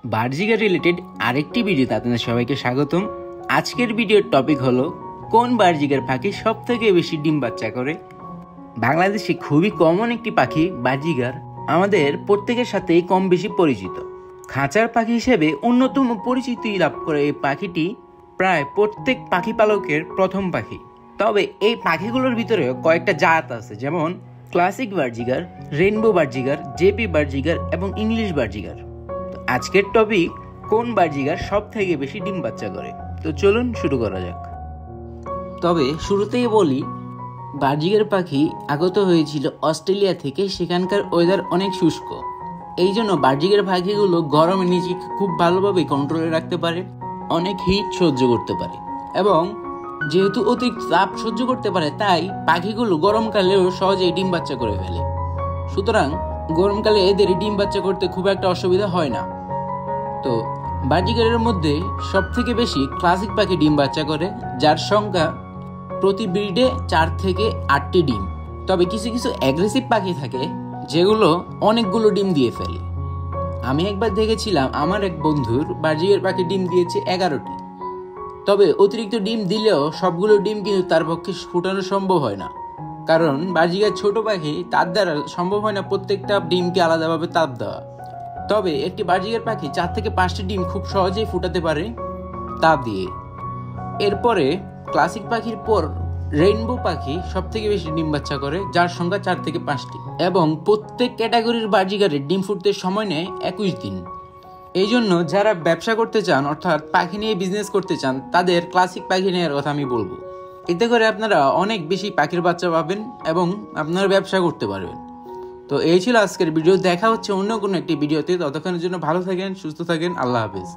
বার্জিকার related আরেকটি ভিডিওতে আপনাদের সবাইকে স্বাগতম। আজকের ভিডিওর টপিক হলো কোন বার্জিকার পাখি সব থেকে বেশি ডিম বাচ্চা করে। বাংলাদেশে খুবই কমন একটি পাখি বার্জিকার, আমাদের প্রত্যেকের সাথেই কম বেশি পরিচিত। খাঁচার পাখি হিসেবে অন্যতম পরিচিতি লাভ করে এই পাখিটি প্রায় প্রত্যেক পাখি পালকের প্রথম পাখি। তবে এই পাখিগুলোর ভিতরেও কয়েকটা জাত আছে, যেমন ক্লাসিক বার্জিকার, রেইনবো বার্জিকার, জেপি বার্জিকার এবং ইংলিশ বার্জিকার। আজকের টপিক কোন বার্জিকার সব থেকে বেশি ডিম বাচ্চা করে। তো চলুন শুরু করা যাক। তবে শুরুতেই বলি, বার্জিকার পাখি আগত হয়েছিল অস্ট্রেলিয়া থেকে। সেখানকার ওয়েদার অনেক শুষ্ক, এই জন্য বার্জিকার পাখিগুলো গরমে নিজেকে খুব ভালোভাবে কন্ট্রোলে রাখতে পারে, অনেক হিট সহ্য করতে পারে এবং যেহেতু অতিরিক্ত তাপ সহ্য করতে পারে, তাই পাখিগুলো গরমকালেও সহজেই ডিম বাচ্চা করে ফেলে। সুতরাং গরমকালে এদের ডিম বাচ্চা করতে খুব একটা অসুবিধা হয় না। তো বার্জিকারের মধ্যে সব থেকে বেশি ক্লাসিক পাখি ডিম বাচ্চা করে, যার সংখ্যা প্রতি ব্রিডে 4 থেকে 8টি ডিম। তবে কিছু কিছু অ্যাগ্রেসিভ পাখি থাকে যেগুলো অনেকগুলো ডিম দিয়ে ফেলে। আমি একবার দেখেছিলাম আমার এক বন্ধুর বার্জিকার পাখি ডিম দিয়েছে 11টি। তবে অতিরিক্ত ডিম দিলেও সবগুলো ডিম কিন্তু তার পক্ষে ফুটানো সম্ভব হয় না, কারণ বার্জিকার ছোট পাখি, তার দ্বারা সম্ভব হয় না প্রত্যেকটা ডিমকে আলাদাভাবে তাপ দেওয়া। তবে একটি বার্জিকার পাখি 4 থেকে 5টি ডিম খুব সহজেই ফুটাতে পারে তাপ দিয়ে। এরপরে ক্লাসিক পাখির পর রেইনবো পাখি সব থেকে বেশি ডিম বাচ্চা করে, যার সংখ্যা 4 থেকে 5টি এবং প্রত্যেক ক্যাটাগরির বার্জিকারের ডিম ফুটতে সময় নেয় 21 দিন। এই জন্য যারা ব্যবসা করতে চান, অর্থাৎ পাখি নিয়ে বিজনেস করতে চান, তাদের ক্লাসিক পাখি নেওয়ার কথা আমি বলবো। এতে করে আপনারা অনেক বেশি পাখির বাচ্চা পাবেন এবং আপনারা ব্যবসা করতে পারবেন। তো এই ছিল আজকের ভিডিও। দেখা হচ্ছে অন্য কোনো একটি ভিডিওতে। ততক্ষণের জন্য ভালো থাকেন, সুস্থ থাকেন। আল্লাহ হাফেজ।